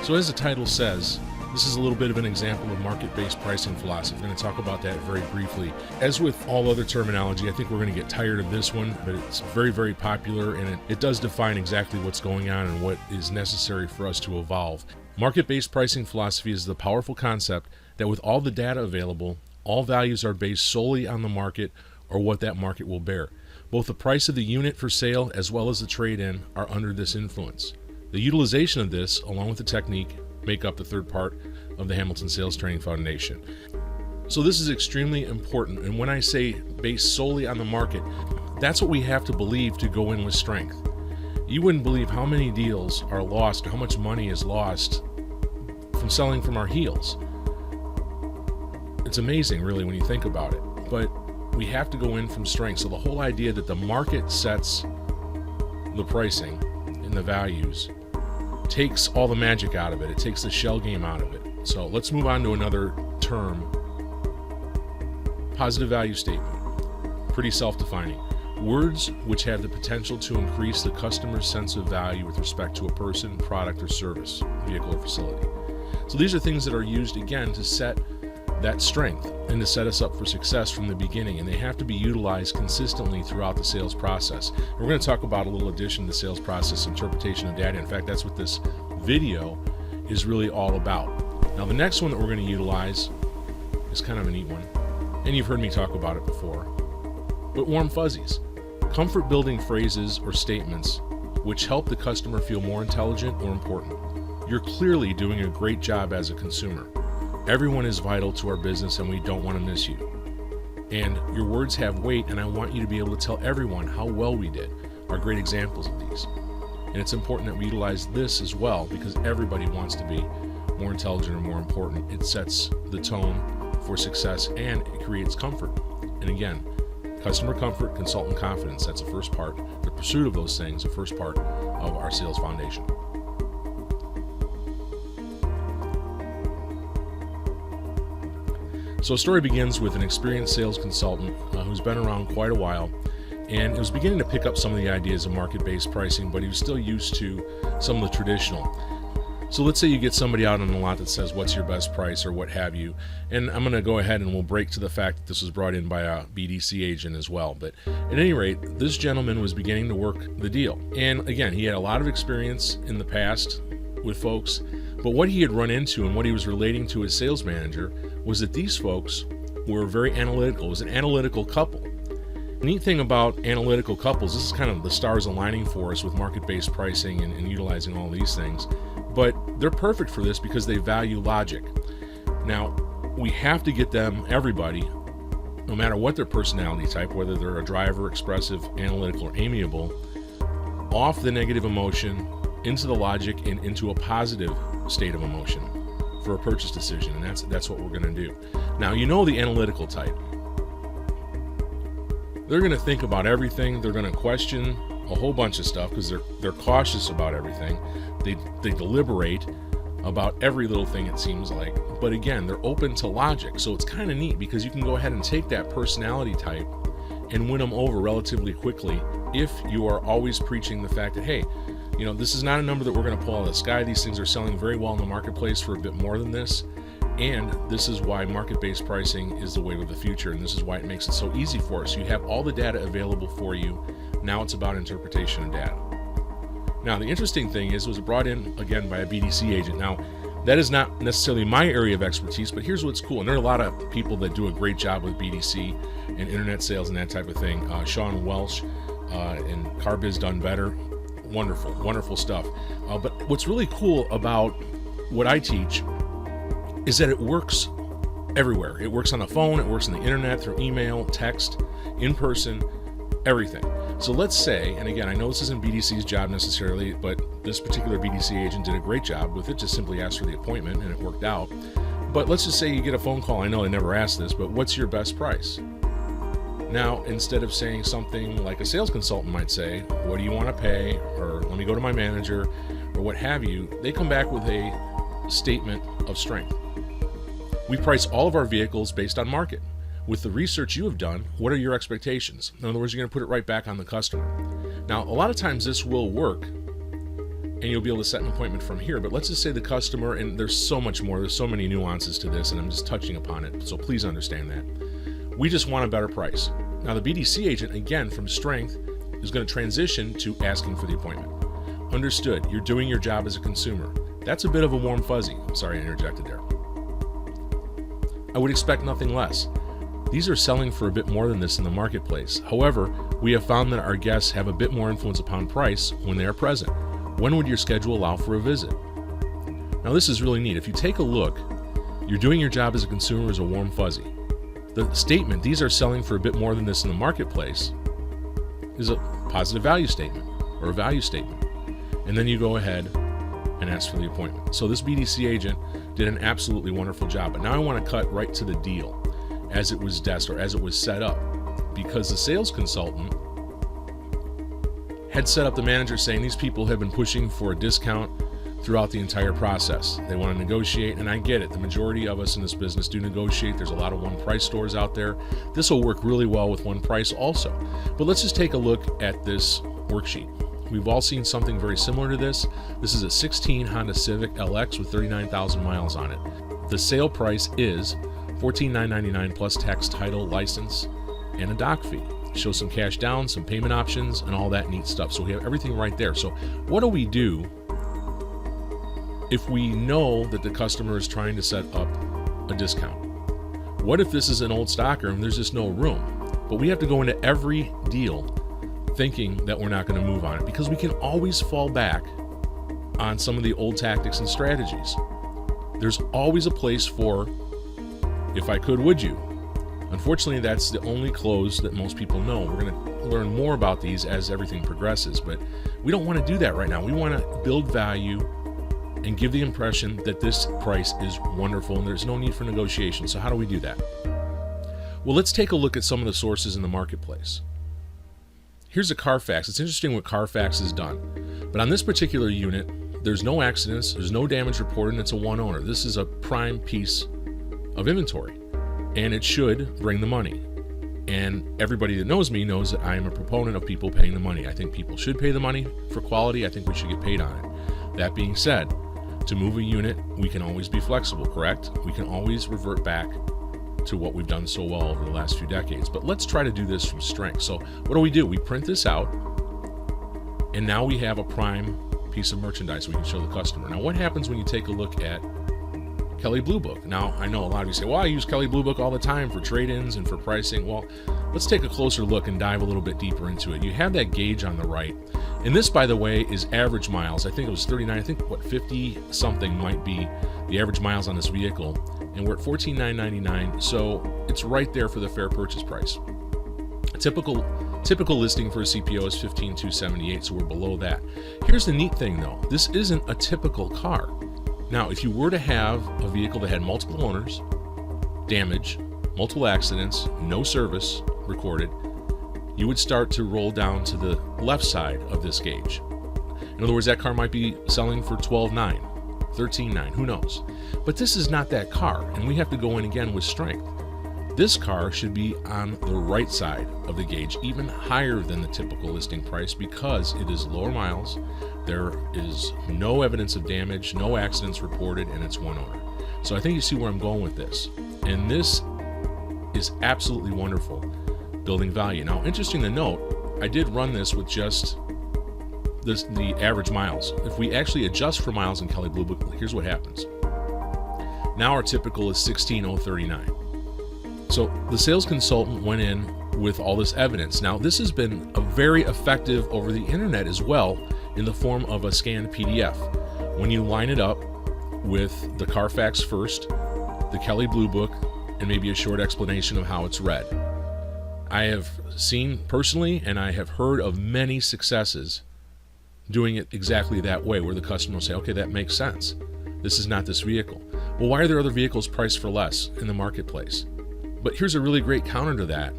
So as the title says, this is a little bit of an example of market-based pricing philosophy. We're going to talk about that very briefly. As with all other terminology, I think we're going to get tired of this one, but it's very, very popular, and it does define exactly what's going on and what is necessary for us to evolve. Market-based pricing philosophy is the powerful concept that with all the data available, all values are based solely on the market or what that market will bear. Both the price of the unit for sale as well as the trade-in are under this influence. The utilization of this, along with the technique, make up the third part of the Hamilton Sales Training Foundation. So this is extremely important, and when I say based solely on the market, that's what we have to believe to go in with strength. You wouldn't believe how many deals are lost, how much money is lost from selling from our heels. It's amazing, really, when you think about it, but we have to go in from strength. So the whole idea that the market sets the pricing and the values takes all the magic out of it. It takes the shell game out of it. So let's move on to another term. Positive value statement. Pretty self-defining. Words which have the potential to increase the customer's sense of value with respect to a person, product, or service, vehicle, or facility. So these are things that are used, again, to set that strength and to set us up for success from the beginning, and they have to be utilized consistently throughout the sales process. And we're going to talk about a little addition to the sales process, interpretation of data. In fact, that's what this video is really all about. Now, the next one that we're going to utilize is kind of a neat one, and you've heard me talk about it before, but warm fuzzies. Comfort building phrases or statements which help the customer feel more intelligent or important. You're clearly doing a great job as a consumer. Everyone is vital to our business, and we don't want to miss you. And your words have weight, and I want you to be able to tell everyone how well we did. Are great examples of these. And it's important that we utilize this as well, because everybody wants to be more intelligent or more important. It sets the tone for success, and it creates comfort. And again, customer comfort, consultant confidence, that's the first part. The pursuit of those things, the first part of our sales foundation. So a story begins with an experienced sales consultant who's been around quite a while, and it was beginning to pick up some of the ideas of market-based pricing, but he was still used to some of the traditional. So let's say you get somebody out on the lot that says, what's your best price, or what have you, and I'm going to go ahead and we'll break to the fact that this was brought in by a BDC agent as well. But at any rate, this gentleman was beginning to work the deal. And again, he had a lot of experience in the past with folks, but what he had run into and what he was relating to his sales manager was that these folks were very analytical. It was an analytical couple. The neat thing about analytical couples, this is kind of the stars aligning for us with market-based pricing and utilizing all these things, but they're perfect for this because they value logic. Now, we have to get them, everybody, no matter what their personality type, whether they're a driver, expressive, analytical, or amiable, off the negative emotion, into the logic, and into a positive state of emotion for a purchase decision, and that's what we're going to do. Now, you know the analytical type. They're going to think about everything. They're going to question a whole bunch of stuff because they're cautious about everything. They deliberate about every little thing, it seems like. But again, they're open to logic, so it's kind of neat because you can go ahead and take that personality type and win them over relatively quickly if you are always preaching the fact that, hey, you know, this is not a number that we're going to pull out of the sky. These things are selling very well in the marketplace for a bit more than this. And this is why market-based pricing is the way of the future. And this is why it makes it so easy for us. You have all the data available for you. Now it's about interpretation of data. Now, the interesting thing is, it was brought in, again, by a BDC agent. Now, that is not necessarily my area of expertise, but here's what's cool. And there are a lot of people that do a great job with BDC and internet sales and that type of thing. Sean Welsh and CarBiz Done Better. Wonderful, wonderful stuff. But what's really cool about what I teach is that it works everywhere. It works on the phone, it works on the internet, through email, text, in person, everything. So let's say, and again, I know this isn't BDC's job necessarily, but this particular BDC agent did a great job with it, just simply asked for the appointment and it worked out. But let's just say you get a phone call. I know I never asked this, but what's your best price? Now, instead of saying something like a sales consultant might say, what do you want to pay? Or let me go to my manager, or what have you, they come back with a statement of strength. We price all of our vehicles based on market. With the research you have done, what are your expectations? In other words, you're going to put it right back on the customer. Now, a lot of times this will work and you'll be able to set an appointment from here. But let's just say the customer, and there's so much more, there's so many nuances to this, and I'm just touching upon it, so please understand that. We just want a better price. Now the BDC agent, again, from strength, is going to transition to asking for the appointment. Understood, you're doing your job as a consumer. That's a bit of a warm fuzzy. I'm sorry I interjected there. I would expect nothing less. These are selling for a bit more than this in the marketplace. However, we have found that our guests have a bit more influence upon price when they are present. When would your schedule allow for a visit? Now this is really neat. If you take a look, you're doing your job as a consumer is a warm fuzzy. The statement, these are selling for a bit more than this in the marketplace, is a positive value statement or a value statement. And then you go ahead and ask for the appointment. So this BDC agent did an absolutely wonderful job. But now I want to cut right to the deal as it was desk or as it was set up, because the sales consultant had set up the manager saying these people have been pushing for a discount throughout the entire process. They want to negotiate, and I get it. The majority of us in this business do negotiate. There's a lot of one price stores out there. This will work really well with one price also. But let's just take a look at this worksheet. We've all seen something very similar to this. This is a 16 Honda Civic LX with 39,000 miles on it. The sale price is $14,999 plus tax, title, license, and a dock fee. Show some cash down, some payment options, and all that neat stuff. So we have everything right there. So what do we do if we know that the customer is trying to set up a discount? What if this is an old stocker and there's just no room? But we have to go into every deal thinking that we're not going to move on it, because we can always fall back on some of the old tactics and strategies. There's always a place for, if I could, would you? Unfortunately, that's the only close that most people know. We're going to learn more about these as everything progresses, but we don't want to do that right now. We want to build value and give the impression that this price is wonderful and there's no need for negotiation. So how do we do that? Well, let's take a look at some of the sources in the marketplace. Here's a Carfax. It's interesting what Carfax has done. But on this particular unit, there's no accidents, there's no damage reported, and it's a one owner. This is a prime piece of inventory, and it should bring the money. And everybody that knows me knows that I am a proponent of people paying the money. I think people should pay the money for quality. I think we should get paid on it. That being said, to move a unit, we can always be flexible, correct? We can always revert back to what we've done so well over the last few decades. But let's try to do this from strength. So what do? We print this out, and now we have a prime piece of merchandise we can show the customer. Now what happens when you take a look at Kelley Blue Book? Now I know a lot of you say, well, I use Kelley Blue Book all the time for trade-ins and for pricing. Well, let's take a closer look and dive a little bit deeper into it. You have that gauge on the right, and this, by the way, is average miles. I think it was 39, I think 50 something might be the average miles on this vehicle, and we're at $14,999, so it's right there for the fair purchase price. A typical listing for a CPO is $15,278, so we're below that. Here's the neat thing though, this isn't a typical car. Now, if you were to have a vehicle that had multiple owners, damage, multiple accidents, no service recorded, you would start to roll down to the left side of this gauge. In other words, that car might be selling for $12,900, $13,900, who knows? But this is not that car, and we have to go in again with strength. This car should be on the right side of the gauge, even higher than the typical listing price, because it is lower miles, there is no evidence of damage, no accidents reported, and it's one owner. So I think you see where I'm going with this. And this is absolutely wonderful, building value. Now, interesting to note, I did run this with just the average miles. If we actually adjust for miles in Kelley Blue Book, here's what happens. Now our typical is 16,039. So the sales consultant went in with all this evidence. Now this has been a very effective over the internet as well, in the form of a scanned PDF. When you line it up with the Carfax first, the Kelley Blue Book, and maybe a short explanation of how it's read. I have seen personally, and I have heard of many successes doing it exactly that way, where the customer will say, okay, that makes sense. This is not this vehicle. Well, why are there other vehicles priced for less in the marketplace? But here's a really great counter to that.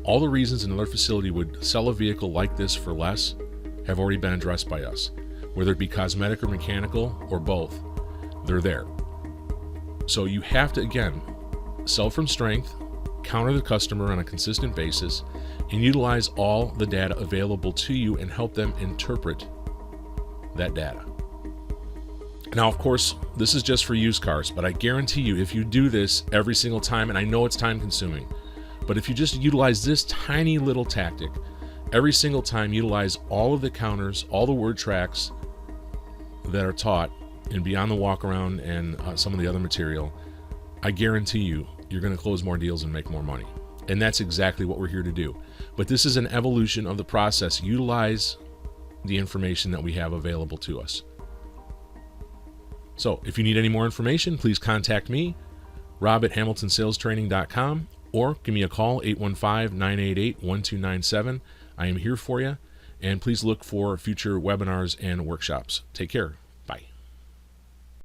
All the reasons another facility would sell a vehicle like this for less have already been addressed by us. Whether it be cosmetic or mechanical or both, they're there. So you have to, again, sell from strength, counter the customer on a consistent basis, and utilize all the data available to you and help them interpret that data. Now, of course, this is just for used cars, but I guarantee you, if you do this every single time, and I know it's time consuming, but if you just utilize this tiny little tactic, every single time utilize all of the counters, all the word tracks that are taught in Beyond the Walk Around and some of the other material, I guarantee you, you're going to close more deals and make more money. And that's exactly what we're here to do. But this is an evolution of the process. Utilize the information that we have available to us. So if you need any more information, please contact me, rob@hamiltonsalestraining.com, or give me a call, 815-988-1297. I am here for you, and please look for future webinars and workshops. Take care.